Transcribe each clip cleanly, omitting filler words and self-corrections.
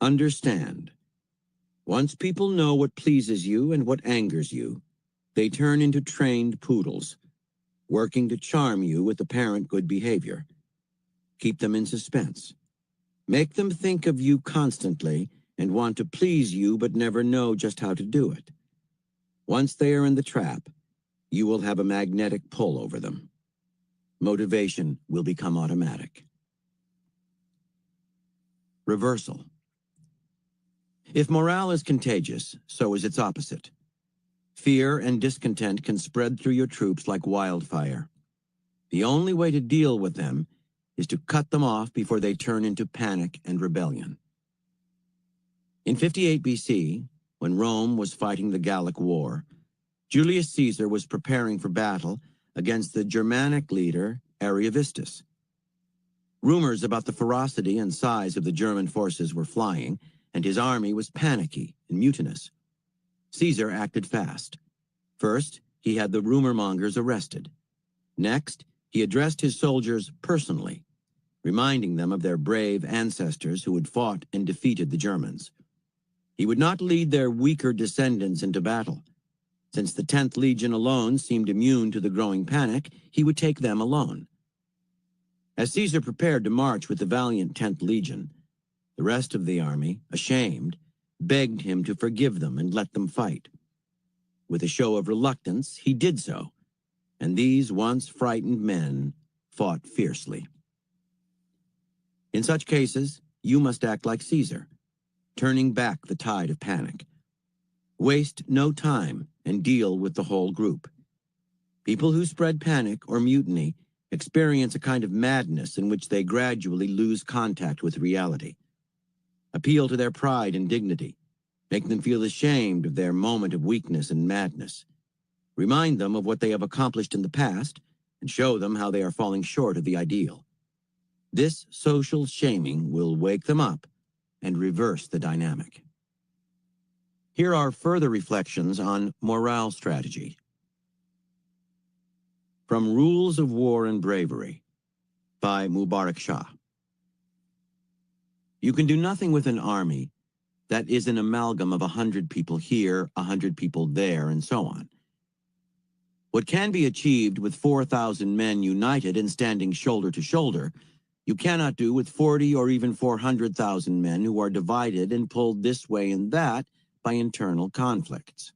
Understand. Once people know what pleases you and what angers you, they turn into trained poodles, working to charm you with apparent good behavior. Keep them in suspense. Make them think of you constantly and want to please you but never know just how to do it. Once they are in the trap, you will have a magnetic pull over them. Motivation will become automatic. Reversal. If morale is contagious, so is its opposite. Fear and discontent can spread through your troops like wildfire. The only way to deal with them is to cut them off before they turn into panic and rebellion. In 58 BC, when Rome was fighting the Gallic War, Julius Caesar was preparing for battle against the Germanic leader Ariovistus. Rumors about the ferocity and size of the German forces were flying, and his army was panicky and mutinous. Caesar acted fast. First, he had the rumor mongers arrested. Next, he addressed his soldiers personally, reminding them of their brave ancestors who had fought and defeated the Germans. He would not lead their weaker descendants into battle. Since the 10th Legion alone seemed immune to the growing panic, he would take them alone. As Caesar prepared to march with the valiant 10th Legion, the rest of the army, ashamed, begged him to forgive them and let them fight. With a show of reluctance, he did so, and these once frightened men fought fiercely. In such cases, you must act like Caesar, turning back the tide of panic. Waste no time and deal with the whole group. People who spread panic or mutiny experience a kind of madness in which they gradually lose contact with reality. Appeal to their pride and dignity. Make them feel ashamed of their moment of weakness and madness. Remind them of what they have accomplished in the past and show them how they are falling short of the ideal. This social shaming will wake them up and reverse the dynamic. Here are further reflections on morale strategy. From Rules of War and Bravery by Mubarak Shah. You can do nothing with an army that is an amalgam of 100 people here, 100 people there, and so on. What can be achieved with 4,000 men united and standing shoulder to shoulder, you cannot do with 40 or even 400,000 men who are divided and pulled this way and that by internal conflicts.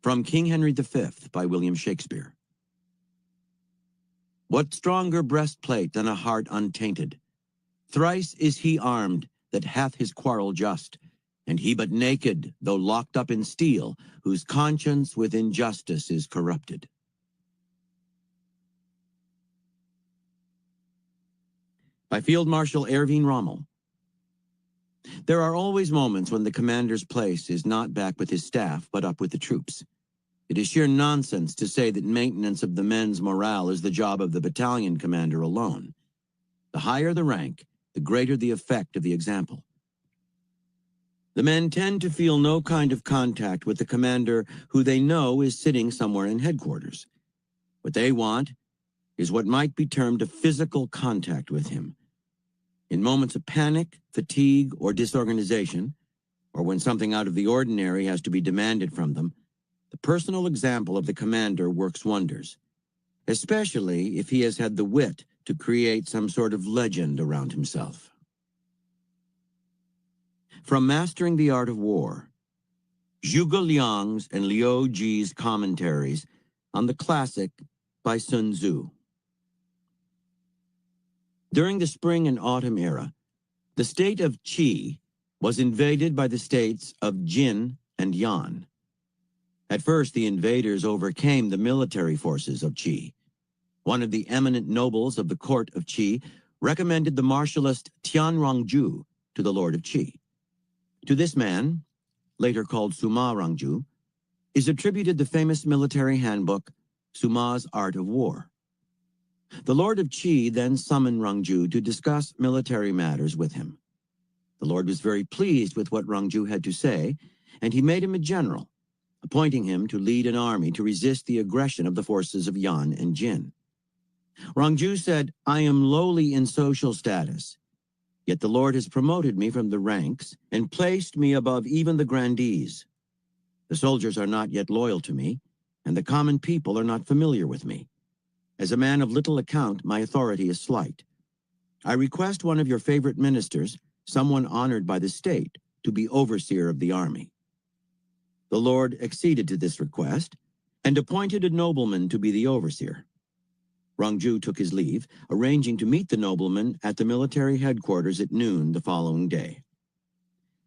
From King Henry V by William Shakespeare. What stronger breastplate than a heart untainted? Thrice is he armed that hath his quarrel just, and he but naked, though locked up in steel, whose conscience with injustice is corrupted. By Field Marshal Erwin Rommel. There are always moments when the commander's place is not back with his staff, but up with the troops. It is sheer nonsense to say that maintenance of the men's morale is the job of the battalion commander alone. The higher the rank, the greater the effect of the example. The men tend to feel no kind of contact with the commander who they know is sitting somewhere in headquarters. What they want is what might be termed a physical contact with him. In moments of panic, fatigue, or disorganization, or when something out of the ordinary has to be demanded from them, the personal example of the commander works wonders, especially if he has had the wit to create some sort of legend around himself. From Mastering the Art of War, Zhuge Liang's and Liu Ji's commentaries on the classic by Sun Tzu. During the spring and autumn era, the state of Qi was invaded by the states of Jin and Yan. At first, the invaders overcame the military forces of Qi. One of the eminent nobles of the court of Qi recommended the martialist Tian Rongju to the Lord of Qi. To this man, later called Sima Rongju, is attributed the famous military handbook, Suma's Art of War. The Lord of Qi then summoned Rongju to discuss military matters with him. The Lord was very pleased with what Rongju had to say, and he made him a general, appointing him to lead an army to resist the aggression of the forces of Yan and Jin. Rongju said, "I am lowly in social status, Yet the Lord has promoted me from the ranks and placed me above even the grandees. The soldiers are not yet loyal to me, and the common people are not familiar with me. As a man of little account, my authority is slight. I request one of your favorite ministers, someone honored by the state, to be overseer of the army." The Lord acceded to this request and appointed a nobleman to be the overseer. Rangju took his leave, arranging to meet the nobleman at the military headquarters at noon the following day.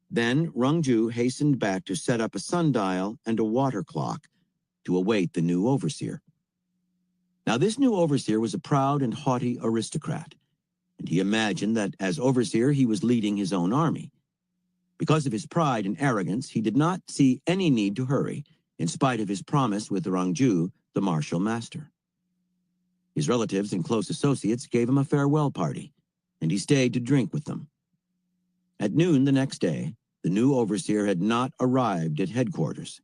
Then Rangju hastened back to set up a sundial and a water clock to await the new overseer. Now this new overseer was a proud and haughty aristocrat, and he imagined that as overseer he was leading his own army. Because of his pride and arrogance, he did not see any need to hurry, in spite of his promise with Rangju, the martial master. His relatives and close associates gave him a farewell party, and he stayed to drink with them. At noon the next day, the new overseer had not arrived at headquarters.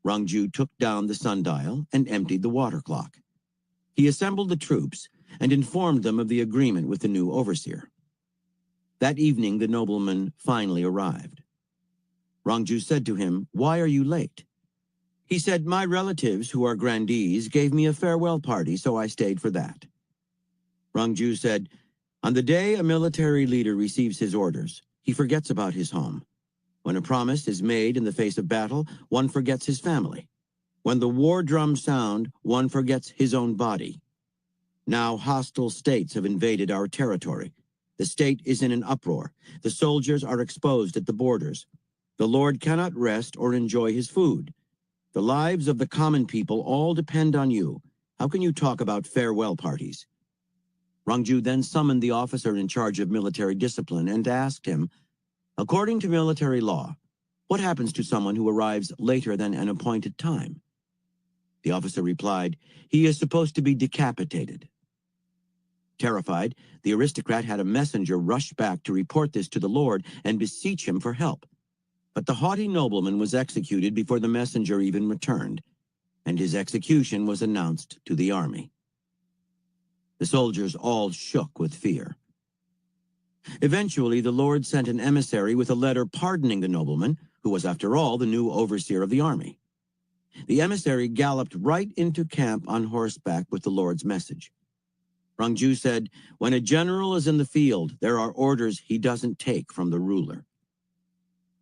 Rangju took down the sundial and emptied the water clock. He assembled the troops and informed them of the agreement with the new overseer. That evening the nobleman finally arrived. Rangju said to him, "Why are you late?" He said, "My relatives, who are grandees, gave me a farewell party, so I stayed for that." Rangju said, "On the day a military leader receives his orders, he forgets about his home. When a promise is made in the face of battle, one forgets his family. When the war drums sound, one forgets his own body. Now hostile states have invaded our territory. The state is in an uproar. The soldiers are exposed at the borders. The Lord cannot rest or enjoy his food. The lives of the common people all depend on you. How can you talk about farewell parties?" Rangju then summoned the officer in charge of military discipline and asked him, "According to military law, what happens to someone who arrives later than an appointed time?" The officer replied, "He is supposed to be decapitated." Terrified, the aristocrat had a messenger rush back to report this to the Lord and beseech him for help. But the haughty nobleman was executed before the messenger even returned, and his execution was announced to the army. The soldiers all shook with fear. Eventually, the Lord sent an emissary with a letter pardoning the nobleman, who was, after all, the new overseer of the army. The emissary galloped right into camp on horseback with the Lord's message. Rangju said, "When a general is in the field, there are orders he doesn't take from the ruler."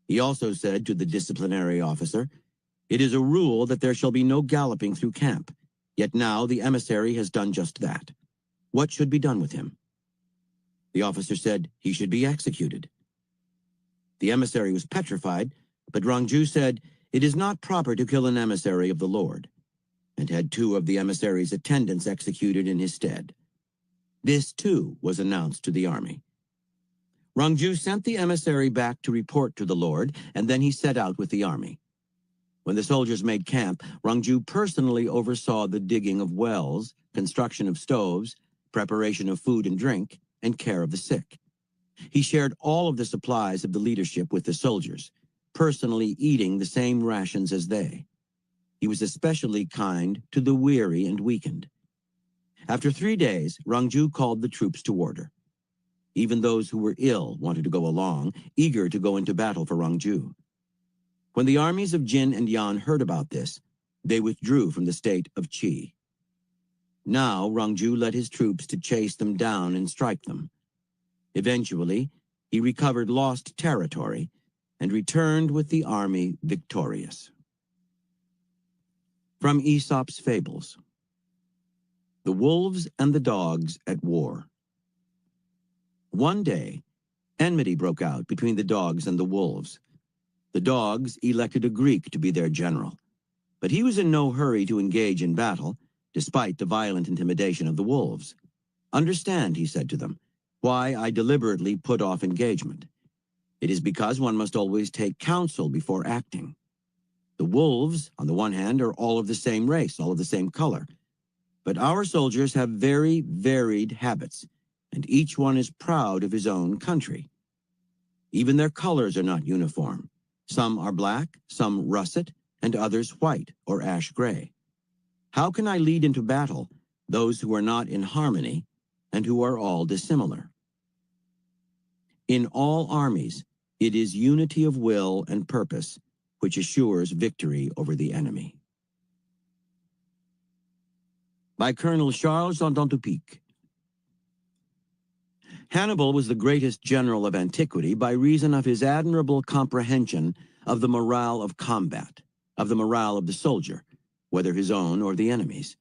He also said to the disciplinary officer, "It is a rule that there shall be no galloping through camp, yet now the emissary has done just that. What should be done with him?" The officer said he should be executed. The emissary was petrified, but Rangju said, "It is not proper to kill an emissary of the Lord," and had 2 of the emissary's attendants executed in his stead. This, too, was announced to the army. Rangju sent the emissary back to report to the Lord, and then he set out with the army. When the soldiers made camp, Rangju personally oversaw the digging of wells, construction of stoves, preparation of food and drink, and care of the sick. He shared all of the supplies of the leadership with the soldiers, personally eating the same rations as they. He was especially kind to the weary and weakened. After 3 days, Rangju called the troops to order. Even those who were ill wanted to go along, eager to go into battle for Rangju. When the armies of Jin and Yan heard about this, they withdrew from the state of Qi. Now Rangju led his troops to chase them down and strike them. Eventually, he recovered lost territory and returned with the army victorious. From Aesop's Fables. The Wolves and the Dogs at War. One day, enmity broke out between the dogs and the wolves. The dogs elected a Greek to be their general, but he was in no hurry to engage in battle, despite the violent intimidation of the wolves. "Understand," he said to them, "why I deliberately put off engagement. It is because one must always take counsel before acting. The wolves, on the one hand, are all of the same race, all of the same color. But our soldiers have very varied habits, and each one is proud of his own country. Even their colors are not uniform. Some are black, some russet, and others white or ash gray. How can I lead into battle those who are not in harmony and who are all dissimilar?" In all armies, it is unity of will and purpose which assures victory over the enemy. By Colonel Charles d'Antopique. Hannibal was the greatest general of antiquity by reason of his admirable comprehension of the morale of combat, of the morale of the soldier, whether his own or the enemy's.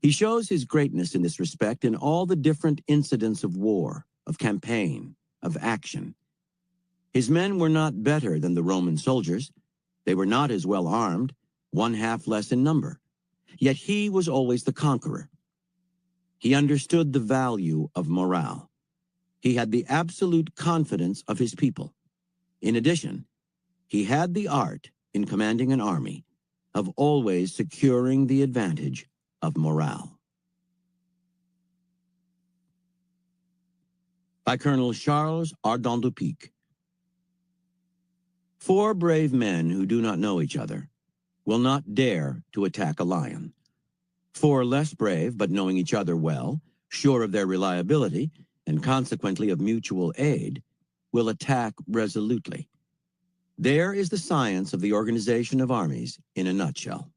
He shows his greatness in this respect in all the different incidents of war, of campaign, of action. His men were not better than the Roman soldiers. They were not as well armed, one half less in number. Yet he was always the conqueror. He understood the value of morale. He had the absolute confidence of his people. In addition, he had the art, in commanding an army, of always securing the advantage of morale. By Colonel Charles d'Antopique. 4 brave men who do not know each other will not dare to attack a lion. 4 less brave, but knowing each other well, sure of their reliability, and consequently of mutual aid, will attack resolutely. There is the science of the organization of armies in a nutshell.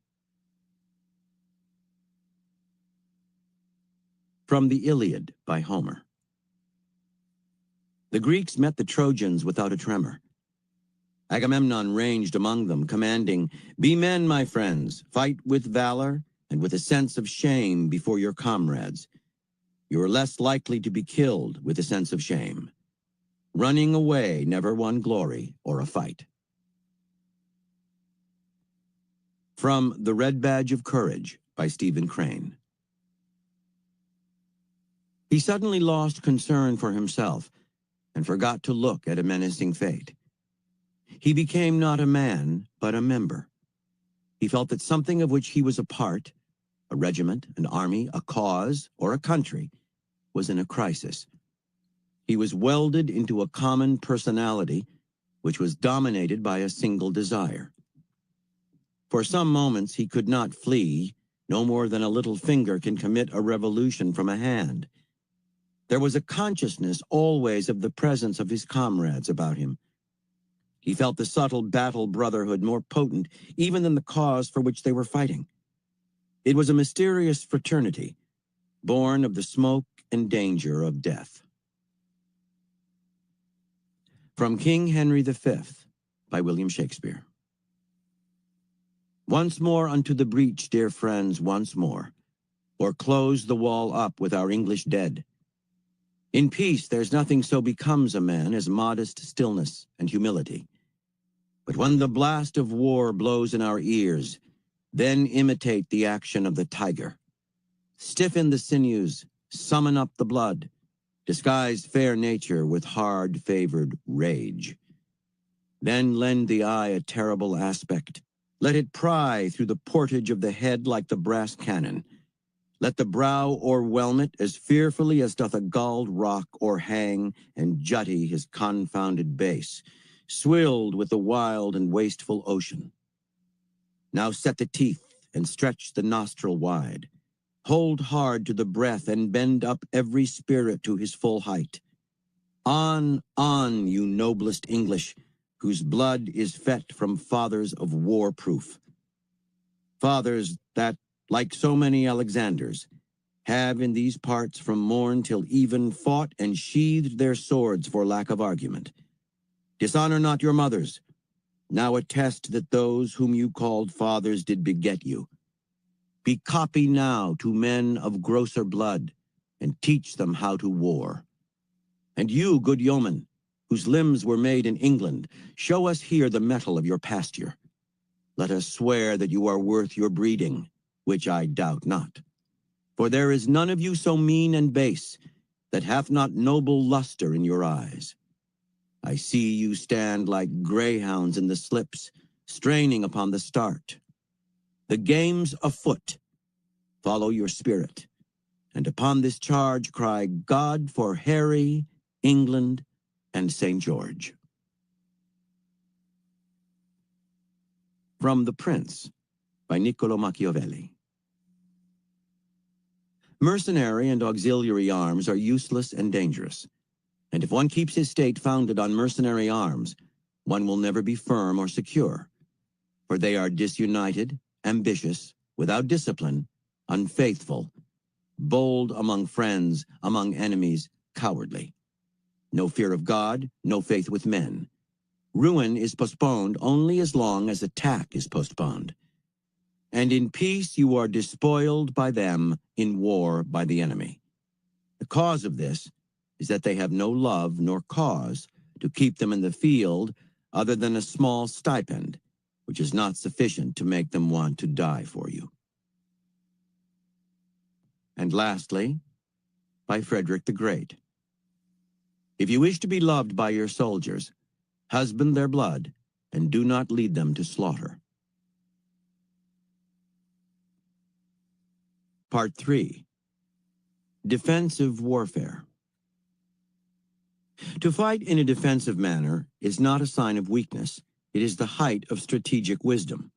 From the Iliad by Homer. The Greeks met the Trojans without a tremor. Agamemnon ranged among them, commanding, "Be men, my friends, fight with valor and with a sense of shame before your comrades. You are less likely to be killed with a sense of shame. Running away never won glory or a fight." From The Red Badge of Courage by Stephen Crane. He suddenly lost concern for himself and forgot to look at a menacing fate. He became not a man, but a member. He felt that something of which he was a part, a regiment, an army, a cause, or a country, was in a crisis. He was welded into a common personality, which was dominated by a single desire. For some moments he could not flee, no more than a little finger can commit a revolution from a hand. There was a consciousness always of the presence of his comrades about him. He felt the subtle battle brotherhood more potent even than the cause for which they were fighting. It was a mysterious fraternity, born of the smoke and danger of death. From King Henry V by William Shakespeare. Once more unto the breach, dear friends, once more, or close the wall up with our English dead. In peace there's nothing so becomes a man as modest stillness and humility. But when the blast of war blows in our ears, then imitate the action of the tiger. Stiffen the sinews, summon up the blood, disguise fair nature with hard-favored rage. Then lend the eye a terrible aspect. Let it pry through the portage of the head like the brass cannon. Let the brow o'erwhelm it as fearfully as doth a galled rock o'erhang and jutty his confounded base, swilled with the wild and wasteful ocean. Now set the teeth and stretch the nostril wide. Hold hard to the breath and bend up every spirit to his full height. On, you noblest English, whose blood is fet from fathers of war-proof. Fathers that, like so many Alexanders, have in these parts from morn till even fought and sheathed their swords for lack of argument. Dishonor not your mothers. Now attest that those whom you called fathers did beget you. Be copy now to men of grosser blood, and teach them how to war. And you, good yeomen, whose limbs were made in England, show us here the mettle of your pasture. Let us swear that you are worth your breeding, which I doubt not. For there is none of you so mean and base, that hath not noble luster in your eyes. I see you stand like greyhounds in the slips, straining upon the start. The game's afoot. Follow your spirit, and upon this charge cry, God for Harry, England, and St. George. From The Prince by Niccolo Machiavelli. Mercenary and auxiliary arms are useless and dangerous. And if one keeps his state founded on mercenary arms, one will never be firm or secure, for they are disunited, ambitious, without discipline, unfaithful, bold among friends, among enemies, cowardly. No fear of God, no faith with men. Ruin is postponed only as long as attack is postponed. And in peace you are despoiled by them, in war by the enemy. The cause of this is that they have no love nor cause to keep them in the field other than a small stipend, which is not sufficient to make them want to die for you. And lastly, by Frederick the Great. If you wish to be loved by your soldiers, husband their blood, and do not lead them to slaughter. Part 3. Defensive warfare. To fight in a defensive manner is not a sign of weakness. It is the height of strategic wisdom,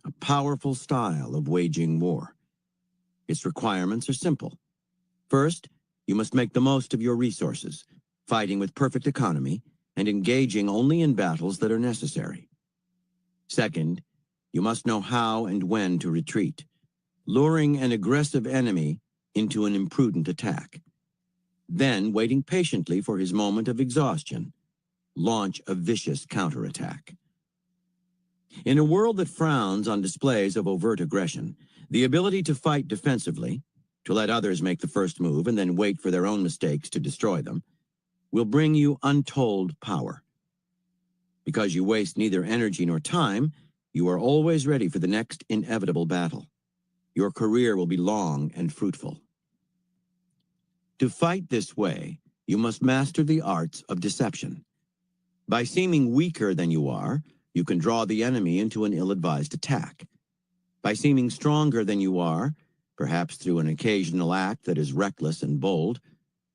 a powerful style of waging war. Its requirements are simple. First, you must make the most of your resources, fighting with perfect economy and engaging only in battles that are necessary. Second, you must know how and when to retreat, luring an aggressive enemy into an imprudent attack. Then, waiting patiently for his moment of exhaustion, launch a vicious counterattack. In a world that frowns on displays of overt aggression, the ability to fight defensively, to let others make the first move and then wait for their own mistakes to destroy them, will bring you untold power. Because you waste neither energy nor time, you are always ready for the next inevitable battle. Your career will be long and fruitful. To fight this way, you must master the arts of deception. By seeming weaker than you are, you can draw the enemy into an ill-advised attack. By seeming stronger than you are, perhaps through an occasional act that is reckless and bold,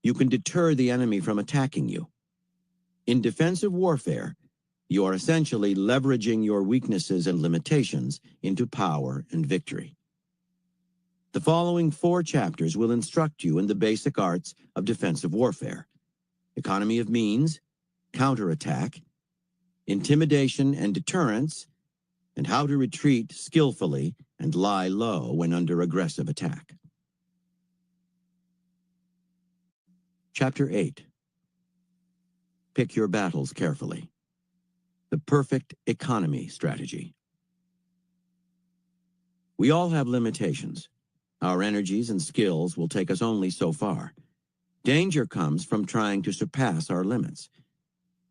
you can deter the enemy from attacking you. In defensive warfare, you are essentially leveraging your weaknesses and limitations into power and victory. The following 4 chapters will instruct you in the basic arts of defensive warfare: economy of means, counterattack, intimidation and deterrence, and how to retreat skillfully and lie low when under aggressive attack. Chapter 8. Pick your battles carefully. The perfect economy strategy. We all have limitations. Our energies and skills will take us only so far. Danger comes from trying to surpass our limits.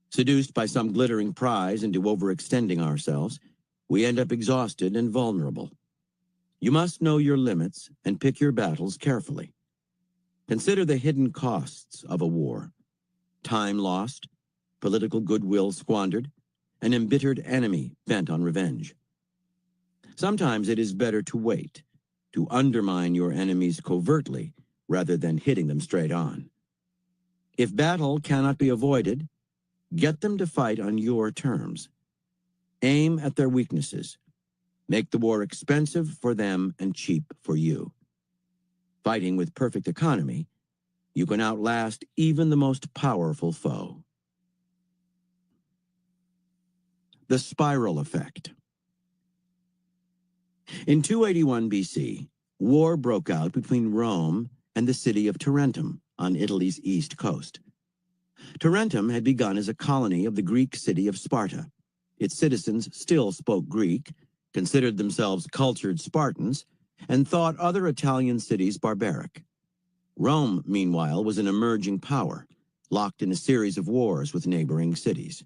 Seduced by some glittering prize into overextending ourselves, we end up exhausted and vulnerable. You must know your limits and pick your battles carefully. Consider the hidden costs of a war: time lost, political goodwill squandered, an embittered enemy bent on revenge. Sometimes it is better to wait, to undermine your enemies covertly rather than hitting them straight on. If battle cannot be avoided, get them to fight on your terms. Aim at their weaknesses. Make the war expensive for them and cheap for you. Fighting with perfect economy, you can outlast even the most powerful foe. The spiral effect. In 281 BC, war broke out between Rome and the city of Tarentum on Italy's east coast. Tarentum had begun as a colony of the Greek city of Sparta. Its citizens still spoke Greek, considered themselves cultured Spartans, and thought other Italian cities barbaric. Rome, meanwhile, was an emerging power, locked in a series of wars with neighboring cities.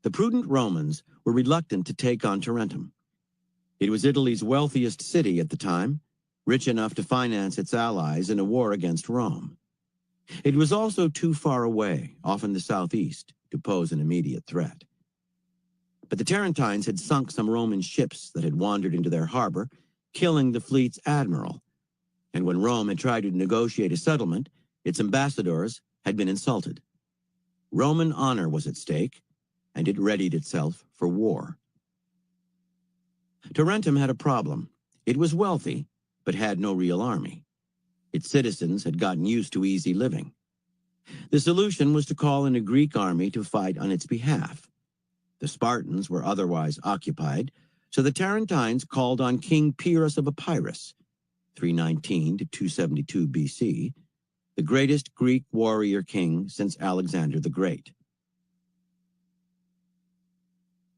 The prudent Romans were reluctant to take on Tarentum. It was Italy's wealthiest city at the time, rich enough to finance its allies in a war against Rome. It was also too far away, off in the southeast, to pose an immediate threat. But the Tarentines had sunk some Roman ships that had wandered into their harbor, killing the fleet's admiral. And when Rome had tried to negotiate a settlement, its ambassadors had been insulted. Roman honor was at stake, and it readied itself for war. Tarentum had a problem. It was wealthy, but had no real army. Its citizens had gotten used to easy living. The solution was to call in a Greek army to fight on its behalf. The Spartans were otherwise occupied, so the Tarentines called on King Pyrrhus of Epirus, 319 to 272 BC, the greatest Greek warrior king since Alexander the Great.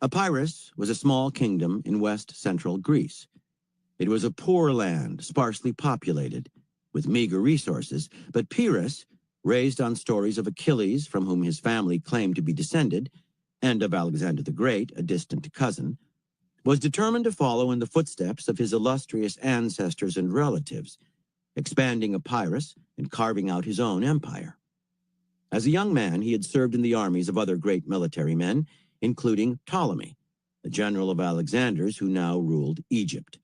Epirus was a small kingdom in west-central Greece. It was a poor land, sparsely populated, with meager resources, but Pyrrhus, raised on stories of Achilles, from whom his family claimed to be descended, and of Alexander the Great, a distant cousin, was determined to follow in the footsteps of his illustrious ancestors and relatives, expanding Epirus and carving out his own empire. As a young man, he had served in the armies of other great military men, including Ptolemy, the general of Alexander's who now ruled Egypt.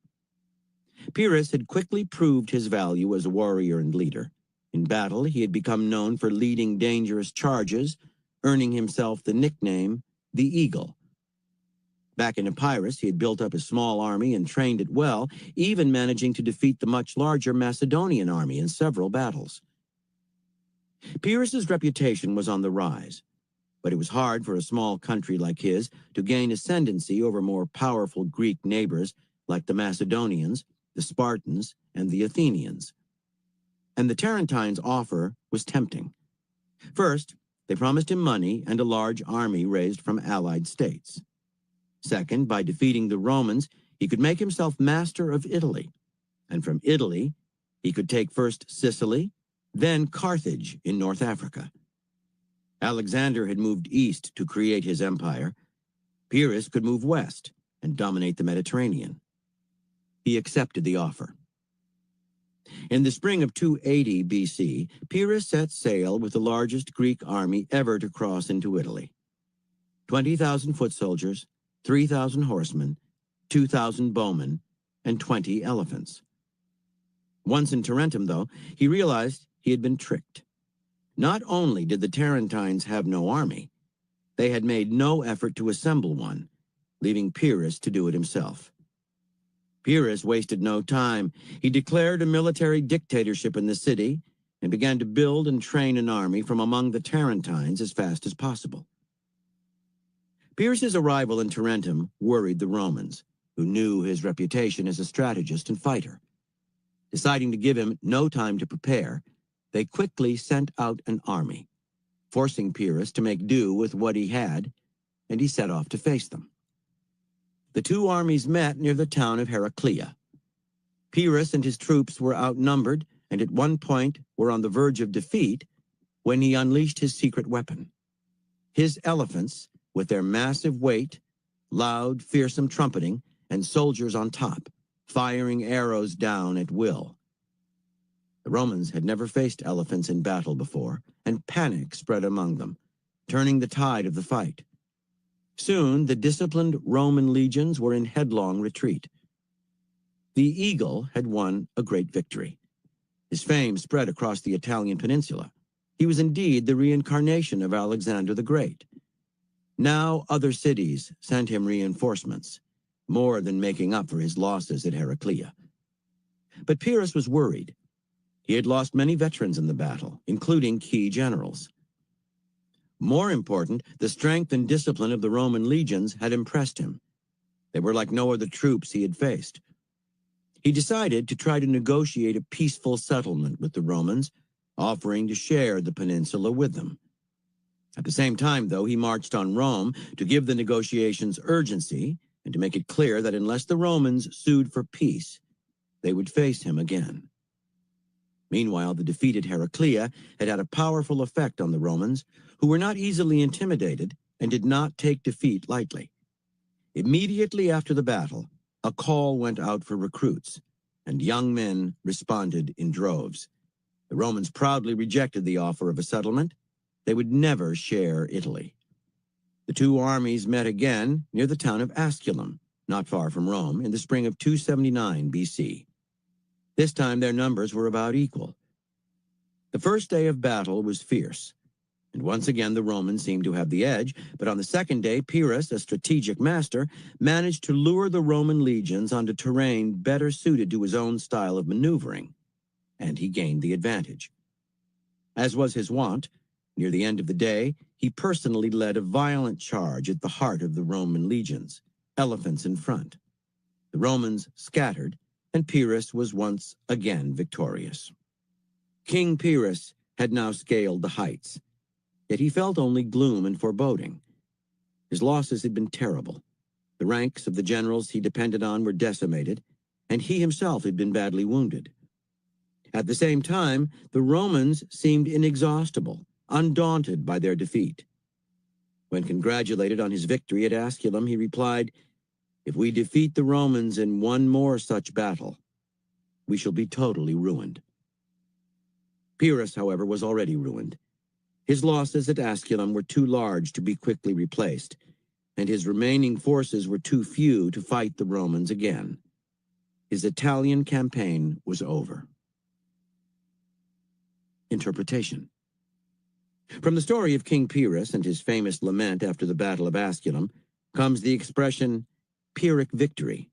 Pyrrhus had quickly proved his value as a warrior and leader. In battle, he had become known for leading dangerous charges, earning himself the nickname the Eagle. Back in Epirus, he had built up a small army and trained it well, even managing to defeat the much larger Macedonian army in several battles. Pyrrhus's reputation was on the rise, but it was hard for a small country like his to gain ascendancy over more powerful Greek neighbors like the Macedonians, the Spartans, and the Athenians. And the Tarentines' offer was tempting. First, they promised him money and a large army raised from allied states. Second, by defeating the Romans, he could make himself master of Italy, and from Italy, he could take first Sicily, then Carthage in North Africa. Alexander had moved east to create his empire. Pyrrhus could move west and dominate the Mediterranean. He accepted the offer. In the spring of 280 BC, Pyrrhus set sail with the largest Greek army ever to cross into Italy. 20,000 foot soldiers, 3,000 horsemen, 2,000 bowmen, and 20 elephants. Once in Tarentum, though, he realized he had been tricked. Not only did the Tarentines have no army, they had made no effort to assemble one, leaving Pyrrhus to do it himself. Pyrrhus wasted no time. He declared a military dictatorship in the city and began to build and train an army from among the Tarentines as fast as possible. Pyrrhus's arrival in Tarentum worried the Romans, who knew his reputation as a strategist and fighter. Deciding to give him no time to prepare, they quickly sent out an army, forcing Pyrrhus to make do with what he had, and he set off to face them. The two armies met near the town of Heraclea. Pyrrhus and his troops were outnumbered and at one point were on the verge of defeat when he unleashed his secret weapon. His elephants, with their massive weight, loud, fearsome trumpeting, and soldiers on top, firing arrows down at will. The Romans had never faced elephants in battle before, and panic spread among them, turning the tide of the fight. Soon, the disciplined Roman legions were in headlong retreat. The Eagle had won a great victory. His fame spread across the Italian peninsula. He was indeed the reincarnation of Alexander the Great. Now other cities sent him reinforcements, more than making up for his losses at Heraclea. But Pyrrhus was worried. He had lost many veterans in the battle, including key generals. More important, the strength and discipline of the Roman legions had impressed him. They were like no other troops he had faced. He decided to try to negotiate a peaceful settlement with the Romans, offering to share the peninsula with them. At the same time, though, he marched on Rome to give the negotiations urgency and to make it clear that unless the Romans sued for peace, they would face him again. Meanwhile, the defeat at Heraclea had had a powerful effect on the Romans, who were not easily intimidated and did not take defeat lightly. Immediately after the battle, a call went out for recruits, and young men responded in droves. The Romans proudly rejected the offer of a settlement. They would never share Italy. The two armies met again near the town of Asculum, not far from Rome, in the spring of 279 BC. This time their numbers were about equal. The first day of battle was fierce, and once again the Romans seemed to have the edge, but on the second day, Pyrrhus, a strategic master, managed to lure the Roman legions onto terrain better suited to his own style of maneuvering, and he gained the advantage. As was his wont, Near the end of the day, he personally led a violent charge at the heart of the Roman legions, elephants in front. The Romans scattered, and Pyrrhus was once again victorious. King Pyrrhus had now scaled the heights, yet he felt only gloom and foreboding. His losses had been terrible. The ranks of the generals he depended on were decimated, and he himself had been badly wounded. At the same time, the Romans seemed inexhaustible, undaunted by their defeat. When congratulated on his victory at Asculum, he replied, "If we defeat the Romans in one more such battle, we shall be totally ruined." Pyrrhus, however, was already ruined. His losses at Asculum were too large to be quickly replaced, and his remaining forces were too few to fight the Romans again. His Italian campaign was over. Interpretation. From the story of King Pyrrhus and his famous lament after the Battle of Asculum comes the expression Pyrrhic victory,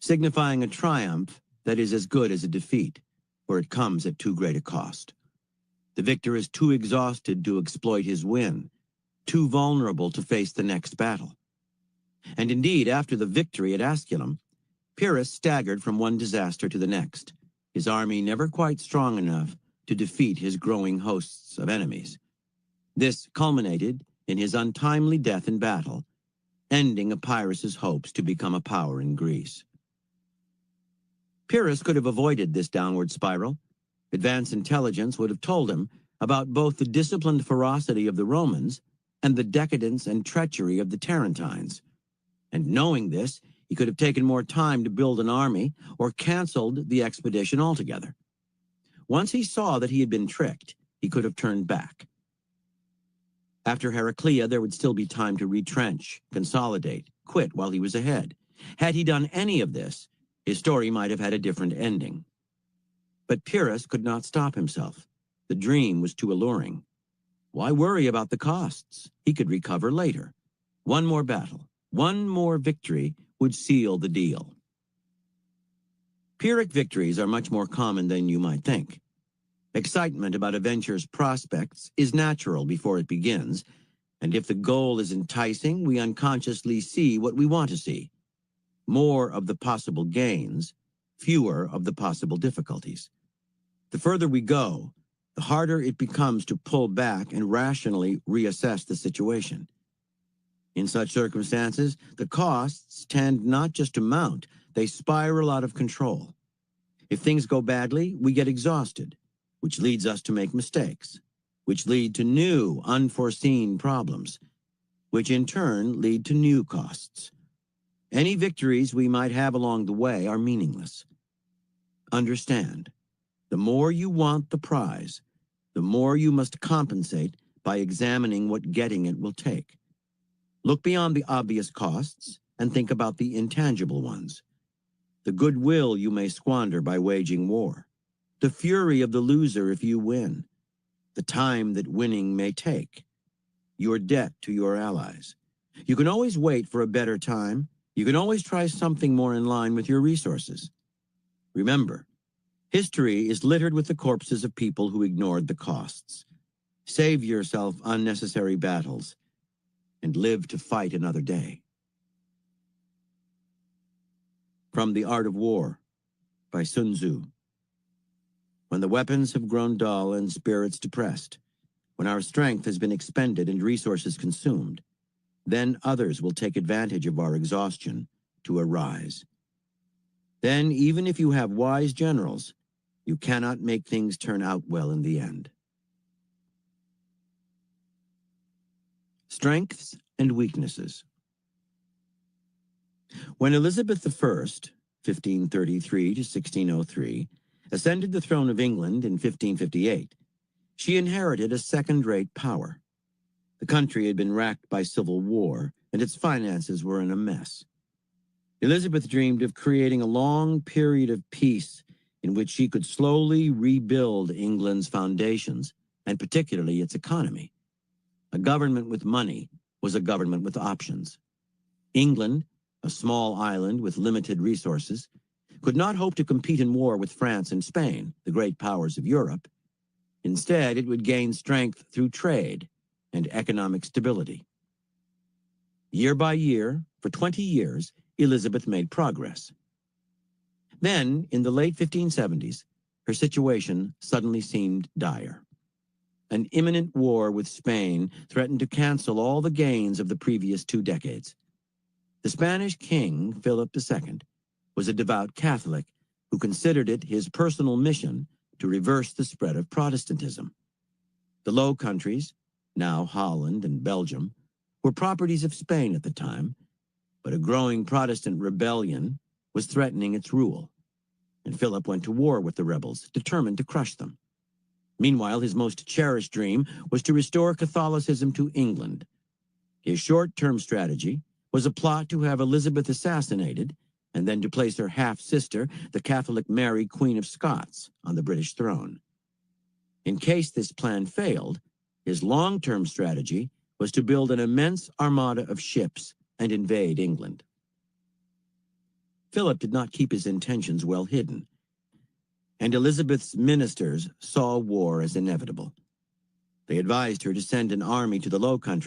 signifying a triumph that is as good as a defeat, for it comes at too great a cost. The victor is too exhausted to exploit his win, too vulnerable to face the next battle. And indeed, after the victory at Asculum, Pyrrhus staggered from one disaster to the next, his army never quite strong enough to defeat his growing hosts of enemies. This culminated in his untimely death in battle, ending Epirus's hopes to become a power in Greece. Pyrrhus could have avoided this downward spiral. Advanced intelligence would have told him about both the disciplined ferocity of the Romans and the decadence and treachery of the Tarentines. And knowing this, he could have taken more time to build an army or canceled the expedition altogether. Once he saw that he had been tricked, he could have turned back. After Heraclea, there would still be time to retrench, consolidate, quit while he was ahead. Had he done any of this, his story might have had a different ending. But Pyrrhus could not stop himself. The dream was too alluring. Why worry about the costs? He could recover later. One more battle, one more victory would seal the deal. Pyrrhic victories are much more common than you might think. Excitement about a venture's prospects is natural before it begins, and if the goal is enticing, we unconsciously see what we want to see. More of the possible gains, fewer of the possible difficulties. The further we go, the harder it becomes to pull back and rationally reassess the situation. In such circumstances, the costs tend not just to mount, they spiral out of control. If things go badly, we get exhausted, which leads us to make mistakes, which lead to new, unforeseen problems, which in turn lead to new costs. Any victories we might have along the way are meaningless. Understand, the more you want the prize, the more you must compensate by examining what getting it will take. Look beyond the obvious costs and think about the intangible ones. The goodwill you may squander by waging war, the fury of the loser if you win, the time that winning may take, your debt to your allies. You can always wait for a better time. You can always try something more in line with your resources. Remember, history is littered with the corpses of people who ignored the costs. Save yourself unnecessary battles and live to fight another day. From The Art of War, by Sun Tzu. When the weapons have grown dull and spirits depressed, when our strength has been expended and resources consumed, then others will take advantage of our exhaustion to arise. Then, even if you have wise generals, you cannot make things turn out well in the end. Strengths and weaknesses. When Elizabeth I, 1533 to 1603, ascended the throne of England in 1558, she inherited a second-rate power. The country had been racked by civil war, and its finances were in a mess. Elizabeth dreamed of creating a long period of peace in which she could slowly rebuild England's foundations, and particularly its economy. A government with money was a government with options. England, a small island with limited resources, could not hope to compete in war with France and Spain, the great powers of Europe. Instead, it would gain strength through trade and economic stability. Year by year, for 20 years, Elizabeth made progress. Then, in the late 1570s, her situation suddenly seemed dire. An imminent war with Spain threatened to cancel all the gains of the previous 2 decades. The Spanish king, Philip II, was a devout Catholic who considered it his personal mission to reverse the spread of Protestantism. The Low Countries, now Holland and Belgium, were properties of Spain at the time, but a growing Protestant rebellion was threatening its rule, and Philip went to war with the rebels, determined to crush them. Meanwhile, his most cherished dream was to restore Catholicism to England. His short-term strategy was a plot to have Elizabeth assassinated and then to place her half-sister, the Catholic Mary, Queen of Scots, on the British throne. In case this plan failed, his long-term strategy was to build an immense armada of ships and invade England. Philip did not keep his intentions well hidden, and Elizabeth's ministers saw war as inevitable. They advised her to send an army to the Low Countries